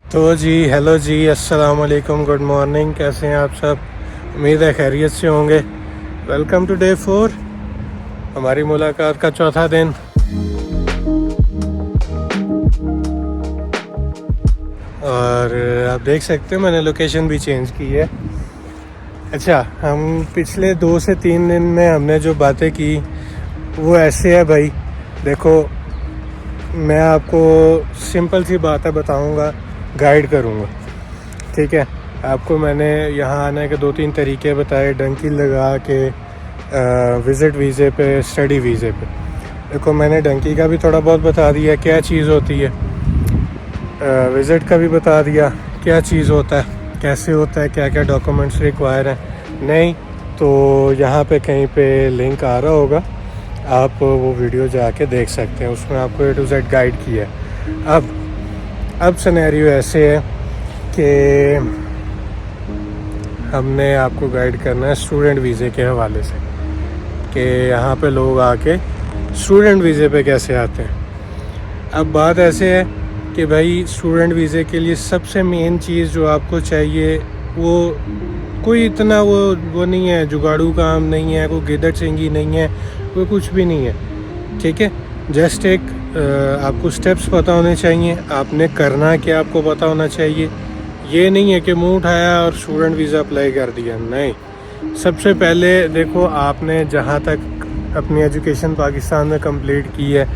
तो जी हेलो जी, अस्सलाम वालेकुम, गुड मॉर्निंग। कैसे हैं आप सब? उम्मीद है खैरियत से होंगे। वेलकम टू डे 4, हमारी मुलाकात का चौथा दिन। और आप देख सकते हो मैंने लोकेशन भी चेंज की है। अच्छा, हम पिछले 2 से 3 दिन में हमने जो बातें की वो ऐसे है भाई। देखो, मैं आपको सिंपल सी बातें बताऊंगा, गाइड करूंगा, ठीक है। आपको मैंने यहाँ आने के 2-3 तरीके बताए, डंकी लगा के, विज़िट वीज़े पे, स्टडी वीज़े पे। देखो, मैंने डंकी का भी थोड़ा बहुत बता दिया क्या चीज़ होती है, विज़िट का भी बता दिया क्या चीज़ होता है, कैसे होता है, क्या क्या डॉक्यूमेंट्स रिक्वायर हैं। नहीं तो यहाँ पे कहीं पे लिंक आ रहा होगा, आप वो वीडियो जाके देख सकते हैं, उसमें आपको A to Z गाइड किया है। अब सिनेरियो ऐसे है कि हमने आपको गाइड करना है स्टूडेंट वीज़े के हवाले से, कि यहाँ पे लोग आके स्टूडेंट वीज़े पे कैसे आते हैं। अब बात ऐसे है कि भाई स्टूडेंट वीज़े के लिए सबसे मेन चीज़ जो आपको चाहिए, वो कोई इतना वो नहीं है, जुगाड़ू काम नहीं है, कोई गिदड़ सिंगी नहीं है, कोई कुछ भी नहीं है, ठीक है। जस्ट एक आपको स्टेप्स पता होने चाहिए, आपने करना क्या आपको पता होना चाहिए। ये नहीं है कि मुंह उठाया और स्टूडेंट वीज़ा अप्लाई कर दिया, नहीं। सबसे पहले देखो, आपने जहाँ तक अपनी एजुकेशन पाकिस्तान में कंप्लीट की है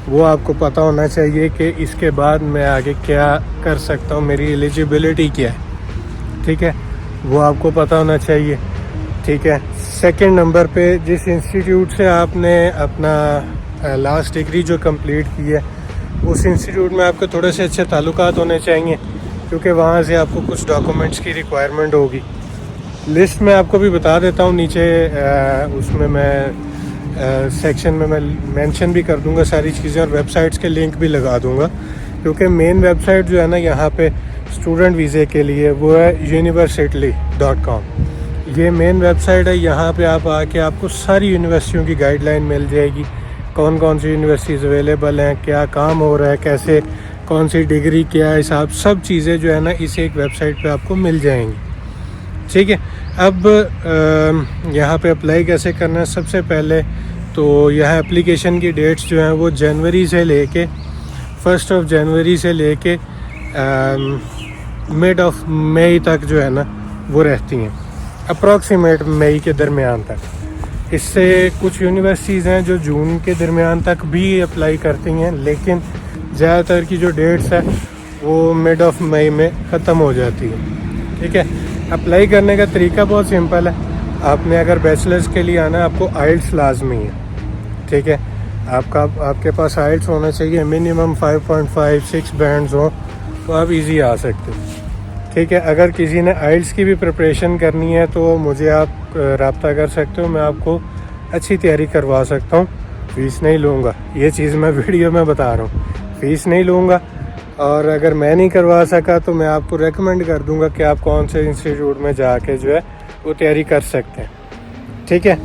वो आपको पता होना चाहिए कि इसके बाद मैं आगे क्या कर सकता हूँ, मेरी एलिजिबिलिटी क्या है, ठीक है, वो आपको पता होना चाहिए, ठीक है। सेकंड नंबर पे, जिस इंस्टीट्यूट से आपने अपना लास्ट डिग्री जो कंप्लीट की है, उस इंस्टीट्यूट में आपके थोड़े से अच्छे ताल्लुकात होने चाहिए, क्योंकि वहाँ से आपको कुछ डॉक्यूमेंट्स की रिक्वायरमेंट होगी। लिस्ट में आपको भी बता देता हूँ नीचे, उसमें मैं सेक्शन में मैं मेंशन भी कर दूंगा सारी चीज़ें, और वेबसाइट्स के लिंक भी लगा दूंगा, क्योंकि मेन वेबसाइट जो है ना यहाँ पे स्टूडेंट वीज़े के लिए वो है universitly.com। ये मेन वेबसाइट है। यहाँ पे आप आके आपको सारी यूनिवर्सिटियों की गाइडलाइन मिल जाएगी, कौन कौन सी यूनिवर्सिटीज़ अवेलेबल हैं, क्या काम हो रहा है, कैसे, कौन सी डिग्री, क्या हिसाब, सब चीज़ें जो है ना इस एक वेबसाइट पे आपको मिल जाएंगी, ठीक है। अब यहाँ पे अप्लाई कैसे करना है, सबसे पहले तो यहाँ एप्लीकेशन की डेट्स जो हैं वो जनवरी से लेके 1 जनवरी से लेके मिड ऑफ मई तक जो है ना वो रहती हैं, अप्रॉक्सीमेट मई के दरमियान तक। इससे कुछ यूनिवर्सिटीज़ हैं जो जून के दरमियान तक भी अप्लाई करती हैं, लेकिन ज़्यादातर की जो डेट्स है वो मिड ऑफ मई में ख़त्म हो जाती है, ठीक है। अप्लाई करने का तरीका बहुत सिंपल है। आपने अगर बैचलर्स के लिए आना है, आपको आइल्स लाजमी है, ठीक है। आपके पास आइल्स होना चाहिए, मिनिमम 5.5-6 बैंड्स हो तो आप इजी आ सकते हो, ठीक है। अगर किसी ने आइल्स की भी प्रिपरेशन करनी है तो मुझे आप रब्ता कर सकते हो, मैं आपको अच्छी तैयारी करवा सकता हूँ, फ़ीस नहीं लूँगा। ये चीज़ मैं वीडियो में बता रहा हूँ, फ़ीस नहीं लूँगा। और अगर मैं नहीं करवा सका तो मैं आपको रेकमेंड कर दूंगा कि आप कौन से इंस्टीट्यूट में जाके जो है वो तैयारी कर सकते हैं, ठीक है।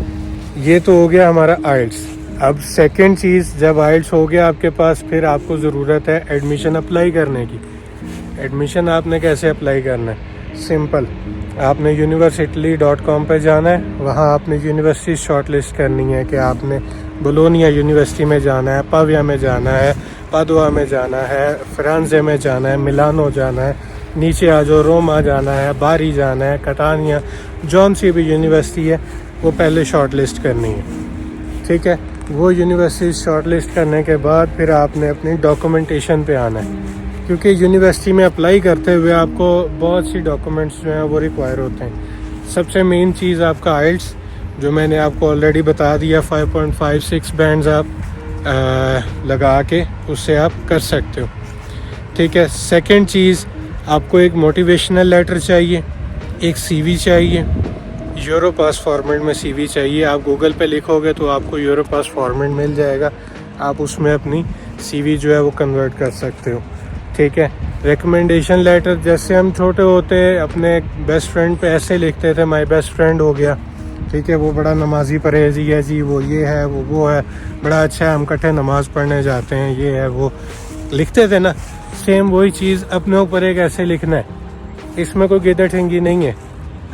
ये तो हो गया हमारा आइल्स। अब सेकंड चीज़, जब आइल्स हो गया आपके पास, फिर आपको ज़रूरत है एडमिशन अप्लाई करने की। एडमिशन आपने कैसे अप्लाई करना है? सिंपल, आपने universitly.com पे जाना है, वहाँ आपने यूनिवर्सिटी शॉर्टलिस्ट करनी है कि आपने बोलोनिया यूनिवर्सिटी में जाना है, पाविया में जाना है, पादुआ में जाना है, फिरेंज़े में जाना है, मिलानो जाना है, नीचे आ जाओ, रोमा जाना है, बारी जाना है, कटानिया, जौन सी भी यूनिवर्सिटी है वो पहले शॉर्ट लिस्ट करनी है, ठीक है। वो यूनिवर्सिटी शॉर्ट लिस्ट करने के बाद फिर आपने अपनी डॉक्यूमेंटेशन पे आना है, क्योंकि यूनिवर्सिटी में अप्लाई करते हुए आपको बहुत सी डॉक्यूमेंट्स जो हैं वो रिक्वायर होते हैं। सबसे मेन चीज़ आपका आइल्स, जो मैंने आपको ऑलरेडी बता दिया, 5.5-6 बैंड्स आप लगा के उससे आप कर सकते हो, ठीक है। सेकंड चीज़, आपको एक मोटिवेशनल लेटर चाहिए, एक CV चाहिए, यूरोपास फॉर्मेट में CV चाहिए। आप गूगल पे लिखोगे तो आपको यूरोपास फॉर्मेट मिल जाएगा, आप उसमें अपनी CV जो है वो कन्वर्ट कर सकते हो, ठीक है। रिकमेंडेशन लेटर, जैसे हम छोटे होते अपने बेस्ट फ्रेंड पे ऐसे लिखते थे, माय बेस्ट फ्रेंड हो गया, ठीक है, वो बड़ा नमाजी परहेजी है जी, वो ये है वो है, बड़ा अच्छा है, हम इकट्ठे नमाज़ पढ़ने जाते हैं, ये है वो, लिखते थे ना। सेम वही चीज़ अपने ऊपर एक ऐसे लिखना है, इसमें कोई गिदड़ ठिंगी नहीं है।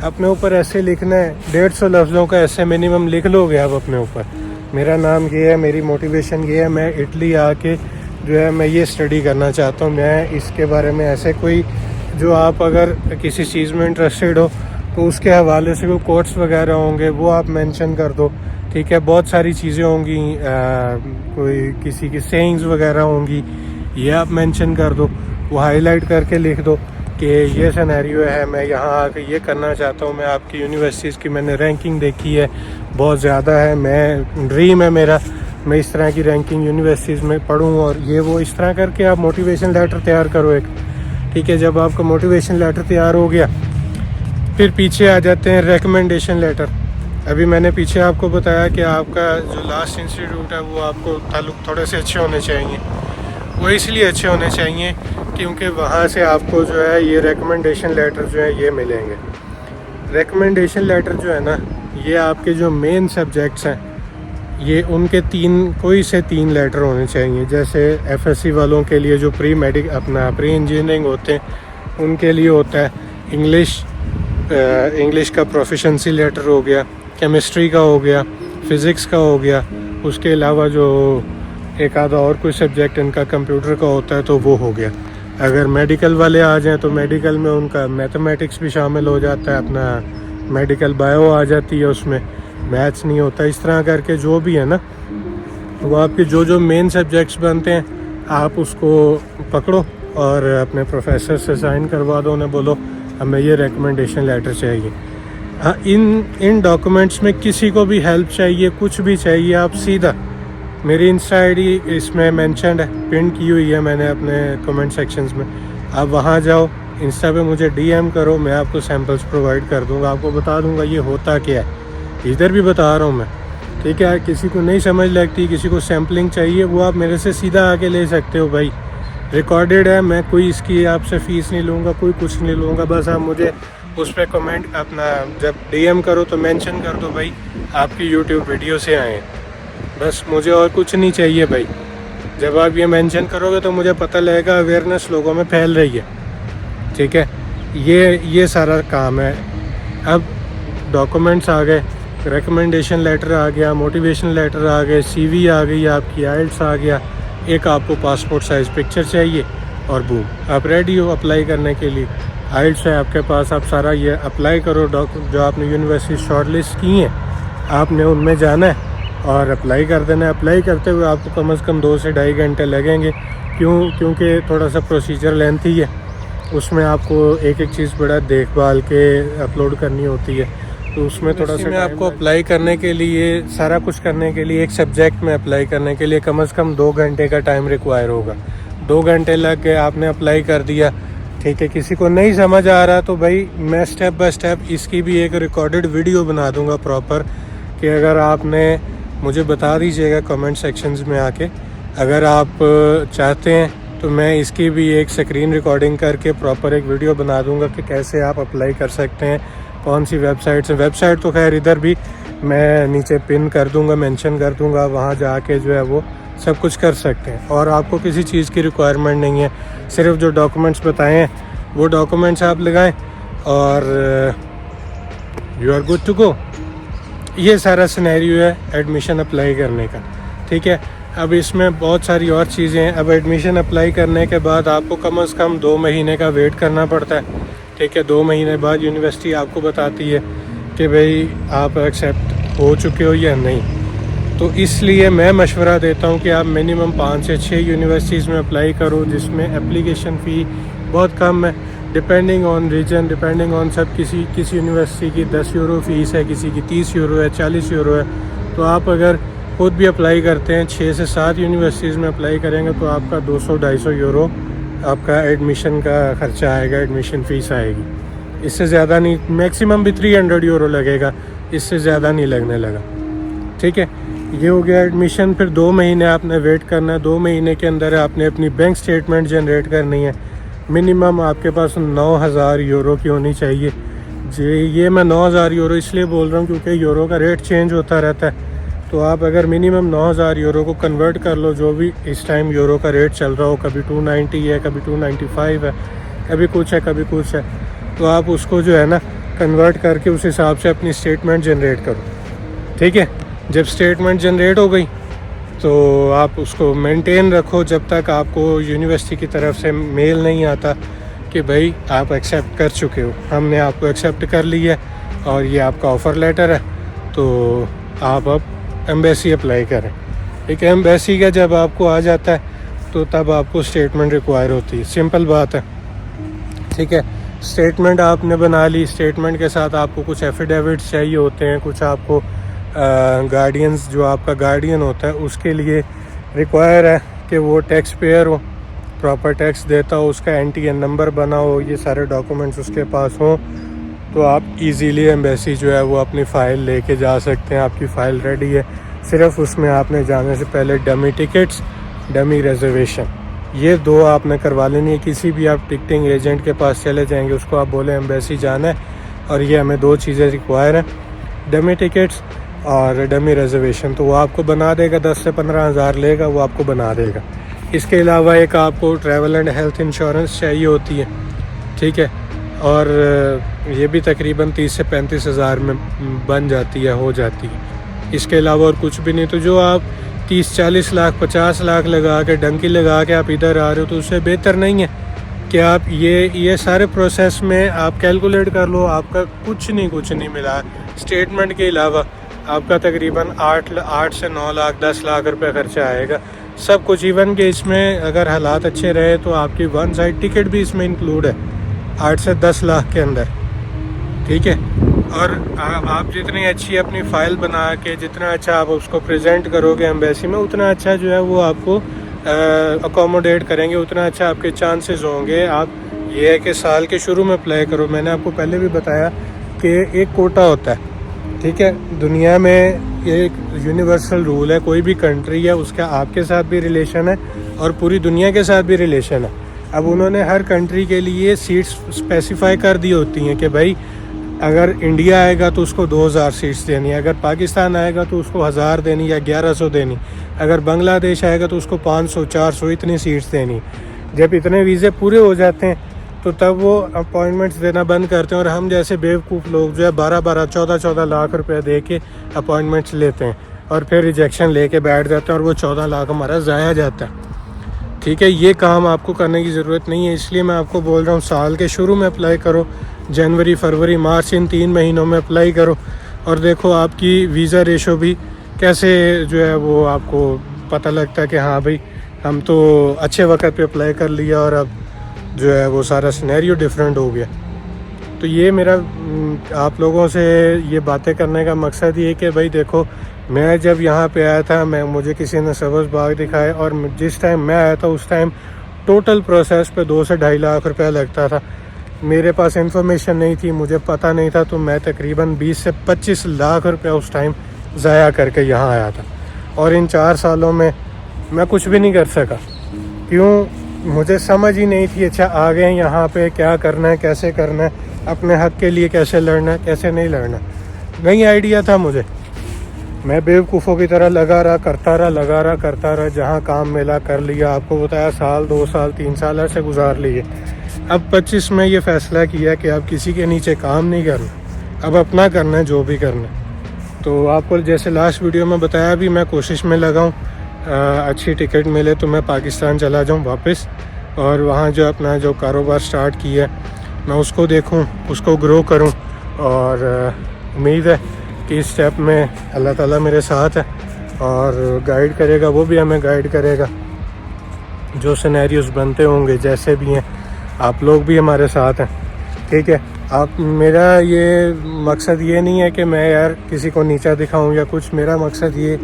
अपने ऊपर ऐसे लिखना है, 150 लफ्ज़ों का ऐसे मिनिमम लिख लोगे आप अपने ऊपर। मेरा नाम ये है, मेरी मोटिवेशन ये है, मैं इटली आके जो है मैं ये स्टडी करना चाहता हूँ। मैं इसके बारे में ऐसे कोई, जो आप अगर किसी चीज़ में इंटरेस्टेड हो तो उसके हवाले से कोई कोट्स वगैरह होंगे वो आप मेंशन कर दो। ठीक है, बहुत सारी चीज़ें होंगी, कोई किसी की सेइंग्स वगैरह होंगी, ये आप मेंशन कर दो, वो हाईलाइट करके लिख दो कि ये सिनेरियो है, मैं यहाँ आके ये करना चाहता हूँ। मैं आपकी यूनिवर्सिटीज़ की मैंने रैंकिंग देखी है, बहुत ज़्यादा है, मैं ड्रीम है मेरा मैं इस तरह की रैंकिंग यूनिवर्सिटीज़ में पढ़ूँ, और ये वो इस तरह करके आप मोटिवेशन लेटर तैयार करो एक। ठीक है, जब आपका मोटिवेशन लेटर तैयार हो गया, फिर पीछे आ जाते हैं रिकमेंडेशन लेटर। अभी मैंने पीछे आपको बताया कि आपका जो लास्ट इंस्टीट्यूट है वो आपको ताल्लुक थोड़े से अच्छे होने चाहिए। वो इसलिए अच्छे होने चाहिए क्योंकि वहाँ से आपको जो है ये रिकमेंडेशन लेटर जो है ये मिलेंगे। रिकमेंडेशन लेटर जो है ना, ये आपके जो मेन सब्जेक्ट्स हैं ये उनके कोई से 3 लेटर होने चाहिए। जैसे एफएससी वालों के लिए जो प्री इंजीनियरिंग होते हैं उनके लिए होता है इंग्लिश का प्रोफिशेंसी लेटर हो गया, केमिस्ट्री का हो गया, फ़िज़िक्स का हो गया, उसके अलावा जो एक आधा और कोई सब्जेक्ट इनका कंप्यूटर का होता है तो वो हो गया। अगर मेडिकल वाले आ जाएं तो मेडिकल में उनका मैथमेटिक्स भी शामिल हो जाता है, अपना मेडिकल बायो आ जाती है, उसमें मैथ्स नहीं होता। इस तरह करके जो भी है ना, वो आपके जो मेन सब्जेक्ट्स बनते हैं आप उसको पकड़ो और अपने प्रोफेसर से साइन करवा दो, उन्हें बोलो हमें ये रिकमेंडेशन लेटर चाहिए। हाँ, इन डॉक्यूमेंट्स में किसी को भी हेल्प चाहिए, कुछ भी चाहिए, आप सीधा मेरी इंस्टा आईडी इसमें मेंशन्ड है, पिन की हुई है मैंने अपने कमेंट सेक्शंस में, आप वहाँ जाओ, इंस्टा पे मुझे डीएम करो, मैं आपको सैम्पल्स प्रोवाइड कर दूँगा, आपको बता दूँगा ये होता क्या है। इधर भी बता रहा हूँ मैं, ठीक है। किसी को नहीं समझ लगती, किसी को सैम्पलिंग चाहिए, वो आप मेरे से सीधा आके ले सकते हो भाई, रिकॉर्डेड है, मैं कोई इसकी आपसे फ़ीस नहीं लूँगा, कोई कुछ नहीं लूँगा। बस आप मुझे उस पर कमेंट अपना जब डीएम करो तो मेंशन कर दो भाई आपकी यूट्यूब वीडियो से आए हैं, बस मुझे और कुछ नहीं चाहिए भाई। जब आप ये मेंशन करोगे तो मुझे पता लगेगा अवेयरनेस लोगों में फैल रही है, ठीक है। ये सारा काम है। अब डॉक्यूमेंट्स आ गए, रिकमेंडेशन लेटर आ गया, मोटिवेशन लेटर आ गए, सीवी आ गई, आपकी आइल्स आ गया, एक आपको पासपोर्ट साइज़ पिक्चर चाहिए और बूम, आप रेडी हो अप्लाई करने के लिए। आइल्स है आपके पास, आप सारा ये अप्लाई करो। जो आपने यूनिवर्सिटी शॉर्टलिस्ट की हैं आपने उनमें जाना है और अप्लाई कर देना है। अप्लाई करते हुए आपको कम से कम 2 से ढाई घंटे लगेंगे, क्योंकि थोड़ा सा प्रोसीजर लेंथी है, उसमें आपको एक एक चीज़ बड़ा देखभाल के अपलोड करनी होती है, तो उसमें थोड़ा सा आपको अप्लाई करने के लिए, सारा कुछ करने के लिए, एक सब्जेक्ट में अप्लाई करने के लिए कम से कम 2 घंटे का टाइम रिक्वायर होगा। 2 घंटे लग गए, आपने अप्लाई कर दिया, ठीक है। किसी को नहीं समझ आ रहा तो भाई मैं स्टेप बाय स्टेप इसकी भी एक रिकॉर्डेड वीडियो बना दूंगा प्रॉपर, कि अगर आपने मुझे बता दीजिएगा कमेंट सेक्शंस में आके, अगर आप चाहते हैं तो मैं इसकी भी एक स्क्रीन रिकॉर्डिंग करके प्रॉपर एक वीडियो बना दूंगा कि कैसे आप अप्लाई कर सकते हैं, कौन सी वेबसाइट है। वेबसाइट तो खैर इधर भी मैं नीचे पिन कर दूंगा, मेंशन कर दूंगा, वहाँ जाके जो है वो सब कुछ कर सकते हैं। और आपको किसी चीज़ की रिक्वायरमेंट नहीं है, सिर्फ जो डॉक्यूमेंट्स बताए हैं वो डॉक्यूमेंट्स आप लगाएं और you are good to go. ये सारा सिनेरियो है एडमिशन अप्लाई करने का, ठीक है। अब इसमें बहुत सारी और चीज़ें हैं। अब एडमिशन अप्लाई करने के बाद आपको कम से कम 2 महीने का वेट करना पड़ता है, ठीक है। 2 महीने बाद यूनिवर्सिटी आपको बताती है कि भाई आप एक्सेप्ट हो चुके हो या नहीं। तो इसलिए मैं मशवरा देता हूँ कि आप मिनिमम 5 से 6 यूनिवर्सिटीज़ में अप्लाई करो, जिसमें एप्लीकेशन फ़ी बहुत कम है, depending on region, depending on सब। किसी यूनिवर्सिटी की 10 यूरो फ़ीस है, किसी की 30 यूरो है, 40 यूरो है। तो आप अगर खुद भी अप्लाई करते हैं, 6 से 7 यूनिवर्सिटीज़ में अप्लाई करेंगे तो आपका 200-250 यूरो आपका एडमिशन का ख़र्चा आएगा, एडमिशन फ़ीस आएगी। इससे ज़्यादा नहीं, मैक्सिमम भी 300 यूरो लगेगा, इससे ज़्यादा नहीं लगने लगा, ठीक है। ये हो गया एडमिशन। फिर 2 महीने आपने वेट करना है। 2 महीने के अंदर आपने अपनी बैंक स्टेटमेंट जनरेट करनी है। मिनिमम आपके पास 9000 यूरो की होनी चाहिए ये मैं 9,000 यूरो इसलिए बोल रहा हूँ क्योंकि यूरो का रेट चेंज होता रहता है। तो आप अगर मिनिमम 9,000 यूरो को कन्वर्ट कर लो, जो भी इस टाइम यूरो का रेट चल रहा हो, कभी 290 है, कभी 295 है, कभी कुछ है, कभी कुछ है, तो आप उसको जो है ना कन्वर्ट करके उस हिसाब से अपनी स्टेटमेंट जनरेट करो। ठीक है, जब स्टेटमेंट जनरेट हो गई तो आप उसको मेंटेन रखो जब तक आपको यूनिवर्सिटी की तरफ से मेल नहीं आता कि भाई आप एक्सेप्ट कर चुके हो, हमने आपको एक्सेप्ट कर लिया और ये आपका ऑफ़र लेटर है, तो आप अब एम्बेसी अप्लाई करें। एक एम्बेसी का जब आपको आ जाता है तो तब आपको स्टेटमेंट रिक्वायर होती है। सिंपल बात है। ठीक है, स्टेटमेंट आपने बना ली, स्टेटमेंट के साथ आपको कुछ एफिडेविट्स चाहिए होते हैं, कुछ आपको गार्डियंस, जो आपका गार्डियन होता है उसके लिए रिक्वायर है कि वो टैक्स पेयर हो, प्रॉपर टैक्स देता हो, उसका NTN नंबर बना हो, ये सारे डॉक्यूमेंट्स उसके पास हों, तो आप इजीली एम्बेसी जो है वो अपनी फ़ाइल लेके जा सकते हैं। आपकी फ़ाइल रेडी है, सिर्फ उसमें आपने जाने से पहले डमी टिकट्स, डमी रिजर्वेशन, ये 2 आपने करवा लेनी है। किसी भी आप टिकटिंग एजेंट के पास चले जाएंगे, उसको आप बोले एम्बेसी जाना है और ये हमें 2 चीज़ें रिक्वायर हैं, डमी टिकट्स और डमी रिजर्वेशन, तो वो आपको बना देगा। 10 से 15 हज़ार लेगा, वो आपको बना देगा। इसके अलावा एक आपको ट्रैवल एंड हेल्थ इंश्योरेंस चाहिए होती है। ठीक है, और ये भी तकरीबन 30 से 35 हज़ार में बन जाती है, हो जाती है। इसके अलावा और कुछ भी नहीं। तो जो आप 30-40 लाख 50 लाख लगा के, डंकी लगा के आप इधर आ रहे हो, तो उससे बेहतर नहीं है कि आप ये सारे प्रोसेस में आप कैलकुलेट कर लो, आपका कुछ नहीं मिला। स्टेटमेंट के अलावा आपका तकरीबन 8 से 9 लाख 10 लाख रुपए खर्चा आएगा, सब कुछ। इवन के इसमें अगर हालात अच्छे रहे तो आपकी 1 साइड टिकट भी इसमें इंक्लूड है 8 से 10 लाख के अंदर। ठीक है, और आप जितनी अच्छी अपनी फ़ाइल बना के, जितना अच्छा आप उसको प्रेजेंट करोगे एम्बेसी में, उतना अच्छा जो है वो आपको अकोमोडेट करेंगे, उतना अच्छा आपके चांसेस होंगे। आप ये है कि साल के शुरू में अप्लाई करो। मैंने आपको पहले भी बताया कि एक कोटा होता है। ठीक है, दुनिया में एक यूनिवर्सल रूल है, कोई भी कंट्री है उसका आपके साथ भी रिलेशन है और पूरी दुनिया के साथ भी रिलेशन है। अब उन्होंने हर कंट्री के लिए सीट्स स्पेसिफाई कर दी होती हैं कि भाई अगर इंडिया आएगा तो उसको 2000 सीट्स देनी है, अगर पाकिस्तान आएगा तो उसको 1000 देनी या 1100 देनी, अगर बांग्लादेश आएगा तो उसको 500-400 इतनी सीट्स देनी। जब इतने वीज़े पूरे हो जाते हैं तो तब वो अपॉइंटमेंट्स देना बंद करते हैं और हम जैसे बेवकूफ़ लोग जो है 12-12, 14-14 लाख रुपए दे के अपॉइंटमेंट्स लेते हैं और फिर रिजेक्शन लेके बैठ जाते हैं और वो 14 लाख हमारा ज़ाया जाता है। ठीक है, ये काम आपको करने की ज़रूरत नहीं है, इसलिए मैं आपको बोल रहा हूँ साल के शुरू में अप्लाई करो, जनवरी, फरवरी, मार्च, इन 3 महीनों में अप्लाई करो और देखो आपकी वीज़ा रेशो भी कैसे जो है वो आपको पता लगता है कि हाँ भाई हम तो अच्छे वक्त पे अप्लाई कर लिया और अब जो है वो सारा सिनेरियो डिफरेंट हो गया। तो ये मेरा आप लोगों से ये बातें करने का मकसद ये कि भाई देखो, मैं जब यहाँ पे आया था, मुझे किसी ने सब्ज़ बाग दिखाया और जिस टाइम मैं आया था उस टाइम टोटल प्रोसेस पे 2 से 2.5 लाख रुपया लगता था। मेरे पास इंफॉर्मेशन नहीं थी, मुझे पता नहीं था, तो मैं तकरीबन 20 से 25 लाख रुपया उस टाइम ज़ाया करके यहाँ आया था और इन 4 सालों में मैं कुछ भी नहीं कर सका। क्यों? मुझे समझ ही नहीं थी। अच्छा, आ गए यहाँ पे, क्या करना है, कैसे करना है, अपने हक़ के लिए कैसे लड़ना है, कैसे नहीं लड़ना, नहीं आइडिया था मुझे। मैं बेवकूफ़ों की तरह लगा रहा, करता रहा, जहाँ काम मिला कर लिया। आपको बताया साल, 2 साल, 3 साल ऐसे गुजार लिए। अब 25 में ये फ़ैसला किया कि अब किसी के नीचे काम नहीं करना, अब अपना करना है जो भी करना है। तो आपको जैसे लास्ट वीडियो में बताया भी, मैं कोशिश में लगा हूँ अच्छी टिकट मिले तो मैं पाकिस्तान चला जाऊँ वापस और वहाँ जो अपना जो कारोबार स्टार्ट किया है मैं उसको देखूँ, उसको ग्रो करूँ और उम्मीद है कि इस स्टेप में अल्लाह ताला मेरे साथ है और गाइड करेगा, वो भी हमें गाइड करेगा। जो सिनेरियोस बनते होंगे जैसे भी हैं, आप लोग भी हमारे साथ हैं। ठीक है, आप मेरा ये मकसद ये नहीं है कि मैं यार किसी को नीचा दिखाऊं या कुछ। मेरा मकसद ये,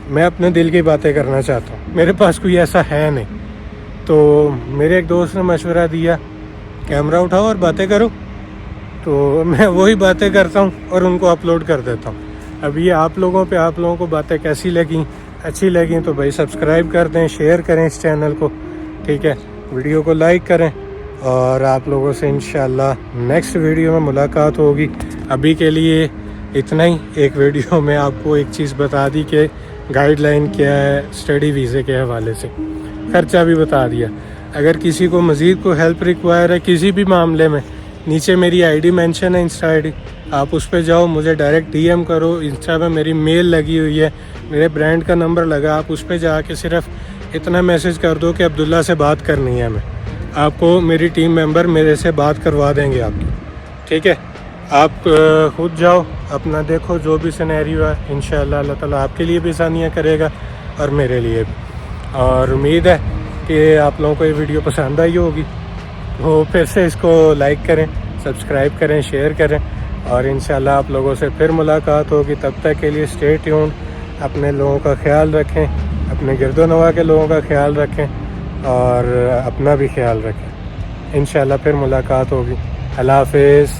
मैं अपने दिल की बातें करना चाहता हूँ। मेरे पास कोई ऐसा है नहीं। तो मेरे एक दोस्त ने मशवरा दिया, कैमरा उठाओ और बातें करो, तो मैं वही बातें करता हूँ और उनको अपलोड कर देता हूँ। अब ये आप लोगों को बातें कैसी लगी, अच्छी लगी, तो भाई सब्सक्राइब कर दें, शेयर करें इस चैनल को। ठीक है, वीडियो को लाइक करें और आप लोगों से इंशाल्लाह नेक्स्ट वीडियो में मुलाकात होगी। अभी के लिए इतना ही। एक वीडियो में आपको एक चीज़ बता दी कि गाइडलाइन क्या है स्टडी वीज़े के हवाले से, ख़र्चा भी बता दिया। अगर किसी को मज़ीद को हेल्प रिक्वायर है किसी भी मामले में, नीचे मेरी आईडी मेंशन है, इंस्टा आईडी, आप उस पर जाओ, मुझे डायरेक्ट डीएम करो। इंस्टा पे मेरी मेल लगी हुई है, मेरे ब्रांड का नंबर लगा, आप उस पर जाके सिर्फ इतना मैसेज कर दो कि अब्दुल्ला से बात करनी है हमें, आपको मेरी टीम मेंबर मेरे से बात करवा देंगे आपकी। ठीक है, आप खुद जाओ, अपना देखो जो भी सिनेरियो है, इंशाअल्लाह अल्लाह ताला आपके लिए भी आसानियाँ करेगा और मेरे लिए भी। और उम्मीद है कि आप लोगों को ये वीडियो पसंद आई होगी, तो फिर से इसको लाइक करें, सब्सक्राइब करें, शेयर करें और इंशाल्लाह आप लोगों से फिर मुलाकात होगी। तब तक के लिए स्टे ट्यून्ड, अपने लोगों का ख्याल रखें, अपने गिरदोनवा के लोगों का ख्याल रखें और अपना भी ख्याल रखें। इंशाल्लाह फिर मुलाकात होगी। अल्लाह हाफ़िज़।